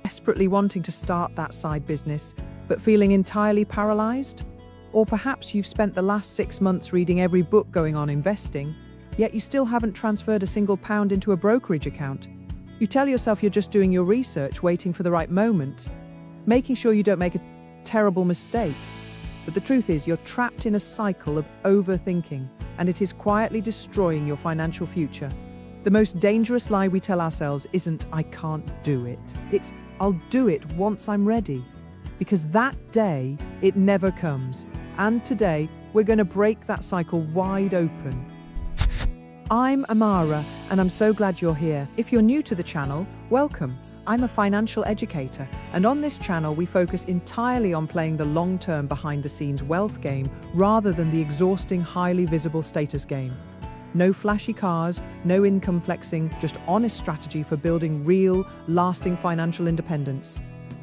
Desperately wanting to start that side business, but feeling entirely paralyzed? Or perhaps you've spent the last 6 months reading every book going on investing, yet you still haven't transferred a single pound into a brokerage account. You tell yourself you're just doing your research, waiting for the right moment, making sure you don't make a terrible mistake. But the truth is, you're trapped in a cycle of overthinking, and it is quietly destroying your financial future. The most dangerous lie we tell ourselves isn't, "I can't do it." It's, "I'll do it once I'm ready." Because that day, it never comes. And today, we're going to break that cycle wide open. I'm Amara, and I'm so glad you're here. If you're new to the channel, welcome. I'm a financial educator, and on this channel we focus entirely on playing the long-term behind-the-scenes wealth game rather than the exhausting, highly visible status game. No flashy cars, no income flexing, just honest strategy for building real, lasting financial independence.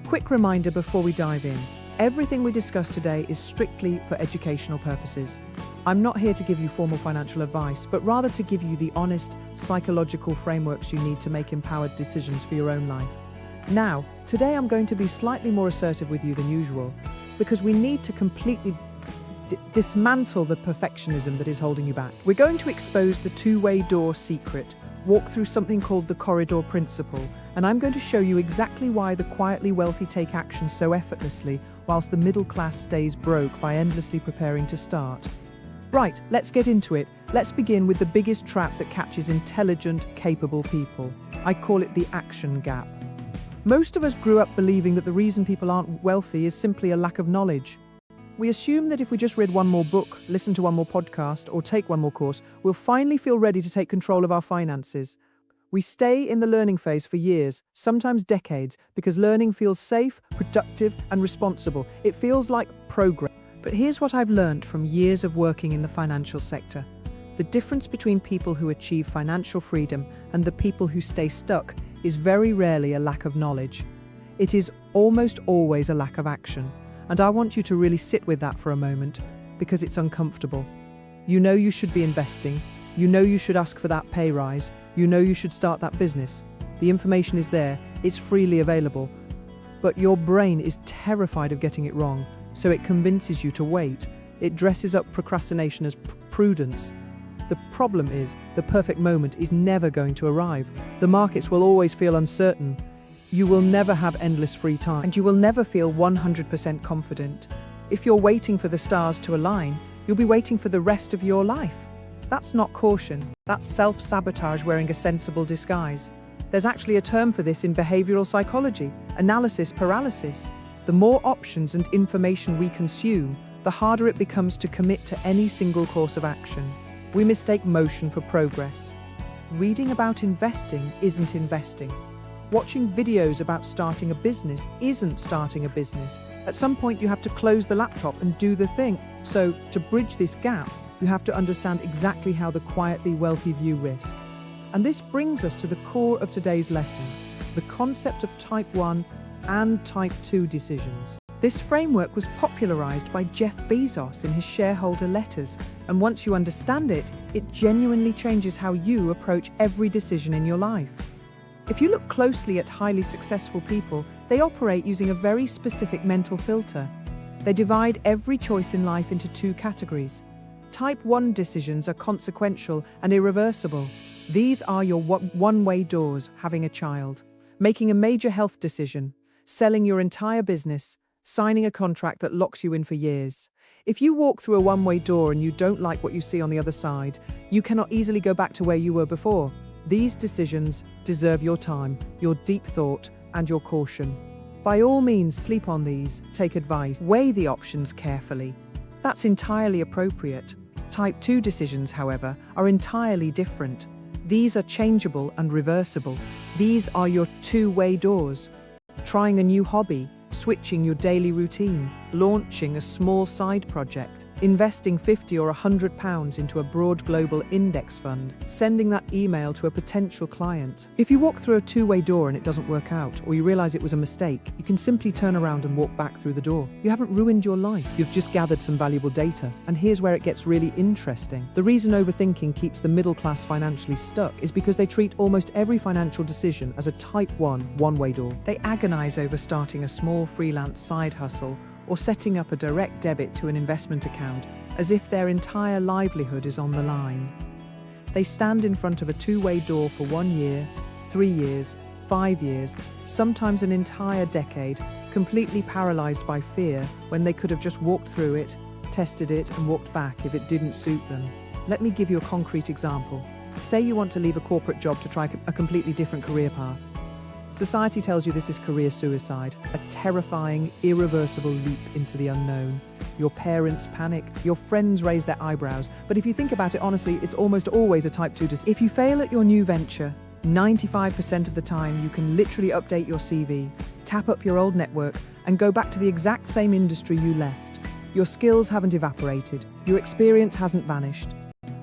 Quick reminder before we dive in. Everything we discuss today is strictly for educational purposes. I'm not here to give you formal financial advice, but rather to give you the honest, psychological frameworks you need to make empowered decisions for your own life. Now, today I'm going to be slightly more assertive with you than usual, because we need to completely dismantle the perfectionism that is holding you back. We're going to expose the two-way door secret, walk through something called the corridor principle, and I'm going to show you exactly why the quietly wealthy take action so effortlessly, whilst the middle class stays broke by endlessly preparing to start. Right, let's get into it. Let's begin with the biggest trap that catches intelligent, capable people. I call it the action gap. Most of us grew up believing that the reason people aren't wealthy is simply a lack of knowledge. We assume that if we just read one more book, listen to one more podcast, or take one more course, we'll finally feel ready to take control of our finances. We stay in the learning phase for years, sometimes decades, because learning feels safe, productive, and responsible. It feels like progress. But here's what I've learned from years of working in the financial sector. The difference between people who achieve financial freedom and the people who stay stuck is very rarely a lack of knowledge. It is almost always a lack of action. And I want you to really sit with that for a moment, because it's uncomfortable. You know you should be investing. You know you should ask for that pay rise. You know you should start that business. The information is there. It's freely available. But your brain is terrified of getting it wrong, so it convinces you to wait. It dresses up procrastination as prudence. The problem is, the perfect moment is never going to arrive. The markets will always feel uncertain. You will never have endless free time, and you will never feel 100% confident. If you're waiting for the stars to align, you'll be waiting for the rest of your life. That's not caution. That's self-sabotage wearing a sensible disguise. There's actually a term for this in behavioral psychology: analysis paralysis. The more options and information we consume, the harder it becomes to commit to any single course of action. We mistake motion for progress. Reading about investing isn't investing. Watching videos about starting a business isn't starting a business. At some point, you have to close the laptop and do the thing. So, to bridge this gap, you have to understand exactly how the quietly wealthy view risk. And this brings us to the core of today's lesson: the concept of Type 1 and Type 2 decisions. This framework was popularized by Jeff Bezos in his shareholder letters, and once you understand it, it genuinely changes how you approach every decision in your life. If you look closely at highly successful people, they operate using a very specific mental filter. They divide every choice in life into two categories. Type 1 decisions are consequential and irreversible. These are your one-way doors: having a child, making a major health decision, selling your entire business, signing a contract that locks you in for years. If you walk through a one-way door and you don't like what you see on the other side, you cannot easily go back to where you were before. These decisions deserve your time, your deep thought, and your caution. By all means, sleep on these, take advice, weigh the options carefully. That's entirely appropriate. Type 2 decisions, however, are entirely different. These are changeable and reversible. These are your two-way doors. Trying a new hobby, switching your daily routine, launching a small side project. investing 50 or £100 into a broad global index fund, sending that email to a potential client. If you walk through a two-way door and it doesn't work out, or you realize it was a mistake, you can simply turn around and walk back through the door. You haven't ruined your life, you've just gathered some valuable data. And here's where it gets really interesting. The reason overthinking keeps the middle class financially stuck is because they treat almost every financial decision as a type 1, one-way door. They agonize over starting a small freelance side hustle or setting up a direct debit to an investment account as if their entire livelihood is on the line. They stand in front of a two-way door for 1 year, 3 years, 5 years, sometimes an entire decade, completely paralyzed by fear when they could have just walked through it, tested it, and walked back if it didn't suit them. Let me give you a concrete example. Say you want to leave a corporate job to try a completely different career path. Society tells you this is career suicide, a terrifying, irreversible leap into the unknown. Your parents panic, your friends raise their eyebrows, but if you think about it honestly, it's almost always a type 2 decision. If you fail at your new venture, 95% of the time you can literally update your CV, tap up your old network, and go back to the exact same industry you left. Your skills haven't evaporated, your experience hasn't vanished.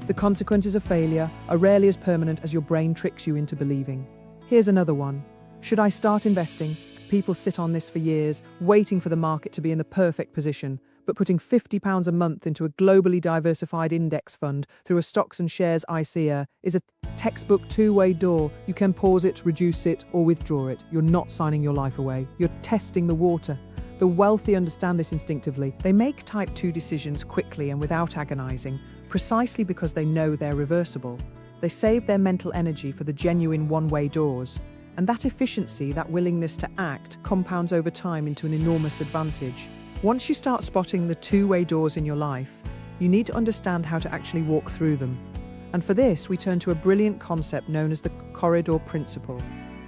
The consequences of failure are rarely as permanent as your brain tricks you into believing. Here's another one. Should I start investing? People sit on this for years, waiting for the market to be in the perfect position, but putting £50 a month into a globally diversified index fund through a stocks and shares ISA is a textbook two-way door. You can pause it, reduce it, or withdraw it. You're not signing your life away. You're testing the water. The wealthy understand this instinctively. They make type 2 decisions quickly and without agonizing, precisely because they know they're reversible. They save their mental energy for the genuine one-way doors. And that efficiency, that willingness to act, compounds over time into an enormous advantage. Once you start spotting the two-way doors in your life, you need to understand how to actually walk through them. And for this, we turn to a brilliant concept known as the corridor principle.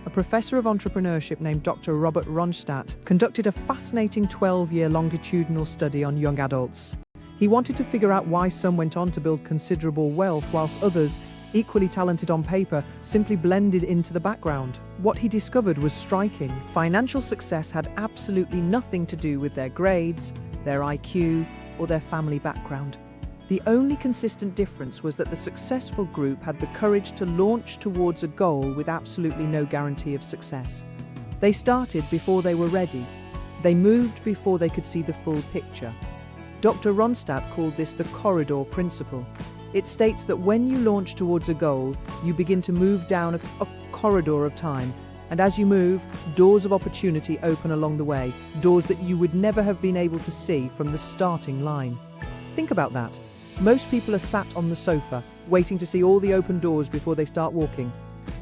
A professor of entrepreneurship named Dr. Robert Ronstadt conducted a fascinating 12-year longitudinal study on young adults. He wanted to figure out why some went on to build considerable wealth whilst others, equally talented on paper, simply blended into the background. What he discovered was striking. Financial success had absolutely nothing to do with their grades, their IQ, or their family background. The only consistent difference was that the successful group had the courage to launch towards a goal with absolutely no guarantee of success. They started before they were ready. They moved before they could see the full picture. Dr. Ronstadt called this the corridor principle. It states that when you launch towards a goal, you begin to move down a corridor of time. And as you move, doors of opportunity open along the way, doors that you would never have been able to see from the starting line. Think about that. Most people are sat on the sofa, waiting to see all the open doors before they start walking.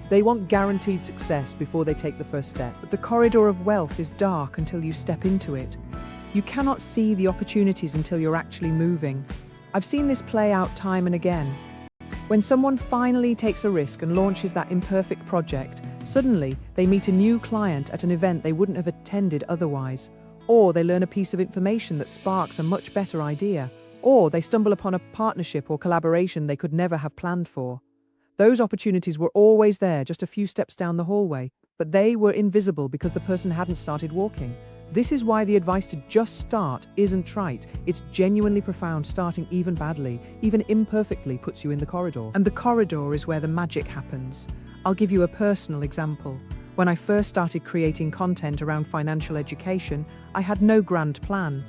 They want guaranteed success before they take the first step. But the corridor of wealth is dark until you step into it. You cannot see the opportunities until you're actually moving. I've seen this play out time and again. When someone finally takes a risk and launches that imperfect project, suddenly they meet a new client at an event they wouldn't have attended otherwise. Or they learn a piece of information that sparks a much better idea. Or they stumble upon a partnership or collaboration they could never have planned for. Those opportunities were always there, just a few steps down the hallway, but they were invisible because the person hadn't started walking. This is why the advice to just start isn't trite. It's genuinely profound. Starting even badly, even imperfectly, puts you in the corridor. And the corridor is where the magic happens. I'll give you a personal example. When I first started creating content around financial education, I had no grand plan.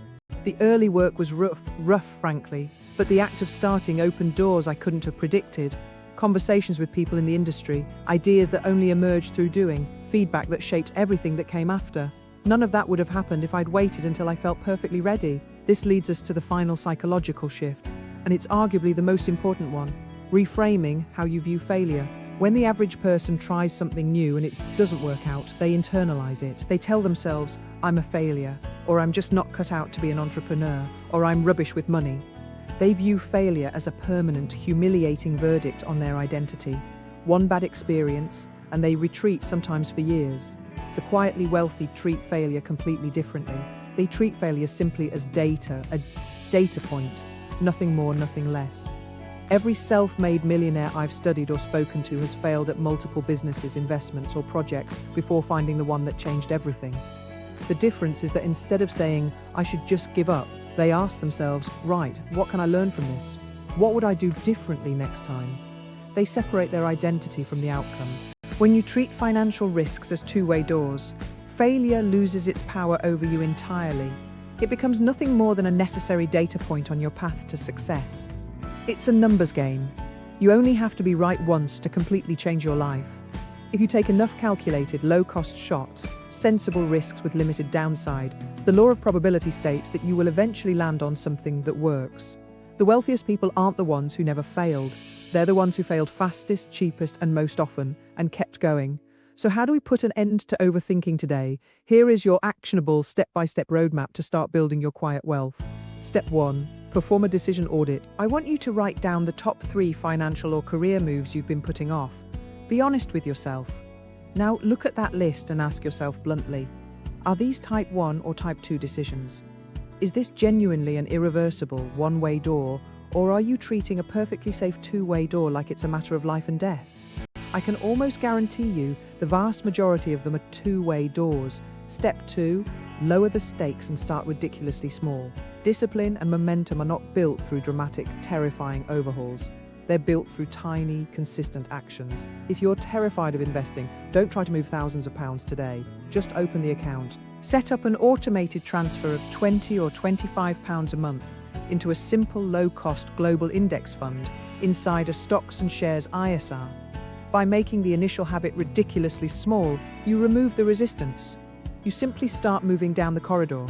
The early work was rough, frankly, but the act of starting opened doors I couldn't have predicted. Conversations with people in the industry, ideas that only emerged through doing, feedback that shaped everything that came after. None of that would have happened if I'd waited until I felt perfectly ready. This leads us to the final psychological shift, and it's arguably the most important one: reframing how you view failure. When the average person tries something new and it doesn't work out, they internalize it. They tell themselves, I'm a failure, or I'm just not cut out to be an entrepreneur, or I'm rubbish with money. They view failure as a permanent, humiliating verdict on their identity. One bad experience, and they retreat, sometimes for years. The quietly wealthy treat failure completely differently. They treat failure simply as data, a data point, nothing more, nothing less. Every self-made millionaire I've studied or spoken to has failed at multiple businesses, investments, or projects before finding the one that changed everything. The difference is that instead of saying, I should just give up, They ask themselves, right, what can I learn from this? What would I do differently next time? They separate their identity from the outcome. When you treat financial risks as two-way doors, failure loses its power over you entirely. It becomes nothing more than a necessary data point on your path to success. It's a numbers game. You only have to be right once to completely change your life. If you take enough calculated, low-cost shots, sensible risks with limited downside, the law of probability states that you will eventually land on something that works. The wealthiest people aren't the ones who never failed. They're the ones who failed fastest, cheapest, and most often, and kept going. So how do we put an end to overthinking today? Here is your actionable step-by-step roadmap to start building your quiet wealth. Step 1. Perform a decision audit. I want you to write down the top 3 financial or career moves you've been putting off. Be honest with yourself. Now look at that list and ask yourself bluntly, are these type 1 or type 2 decisions? Is this genuinely an irreversible one-way door, or are you treating a perfectly safe two-way door like it's a matter of life and death? I can almost guarantee you the vast majority of them are two-way doors. Step 2. Lower the stakes and start ridiculously small. Discipline and momentum are not built through dramatic, terrifying overhauls. They're built through tiny, consistent actions. If you're terrified of investing, don't try to move thousands of pounds today. Just open the account. Set up an automated transfer of £20 or £25 a month into a simple, low-cost global index fund inside a stocks and shares ISR. By making the initial habit ridiculously small, you remove the resistance. You simply start moving down the corridor.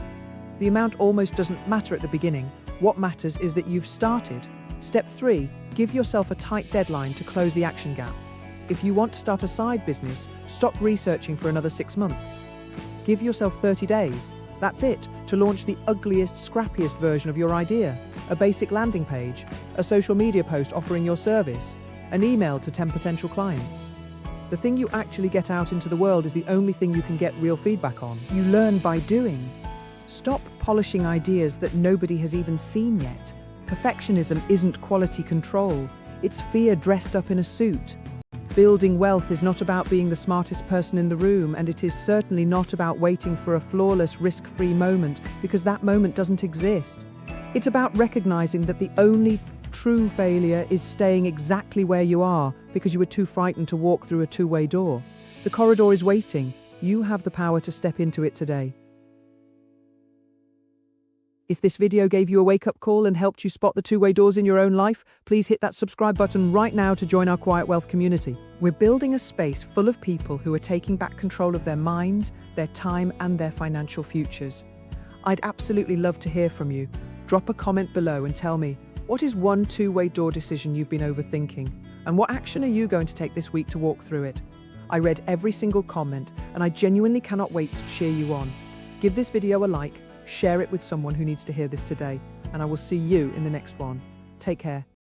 The amount almost doesn't matter at the beginning. What matters is that you've started. Step 3. Give yourself a tight deadline to close the action gap. If you want to start a side business, stop researching for another 6 months. Give yourself 30 days. That's it, to launch the ugliest, scrappiest version of your idea. A basic landing page, a social media post offering your service, an email to 10 potential clients. The thing you actually get out into the world is the only thing you can get real feedback on. You learn by doing. Stop polishing ideas that nobody has even seen yet. Perfectionism isn't quality control. It's fear dressed up in a suit. Building wealth is not about being the smartest person in the room, and it is certainly not about waiting for a flawless, risk-free moment, because that moment doesn't exist. It's about recognizing that the only true failure is staying exactly where you are because you were too frightened to walk through a two-way door. The corridor is waiting. You have the power to step into it today. If this video gave you a wake-up call and helped you spot the two-way doors in your own life, please hit that subscribe button right now to join our Quiet Wealth community. We're building a space full of people who are taking back control of their minds, their time, and their financial futures. I'd absolutely love to hear from you. Drop a comment below and tell me, what is one two-way door decision you've been overthinking? And what action are you going to take this week to walk through it? I read every single comment, and I genuinely cannot wait to cheer you on. Give this video a like, share it with someone who needs to hear this today, and I will see you in the next one. Take care.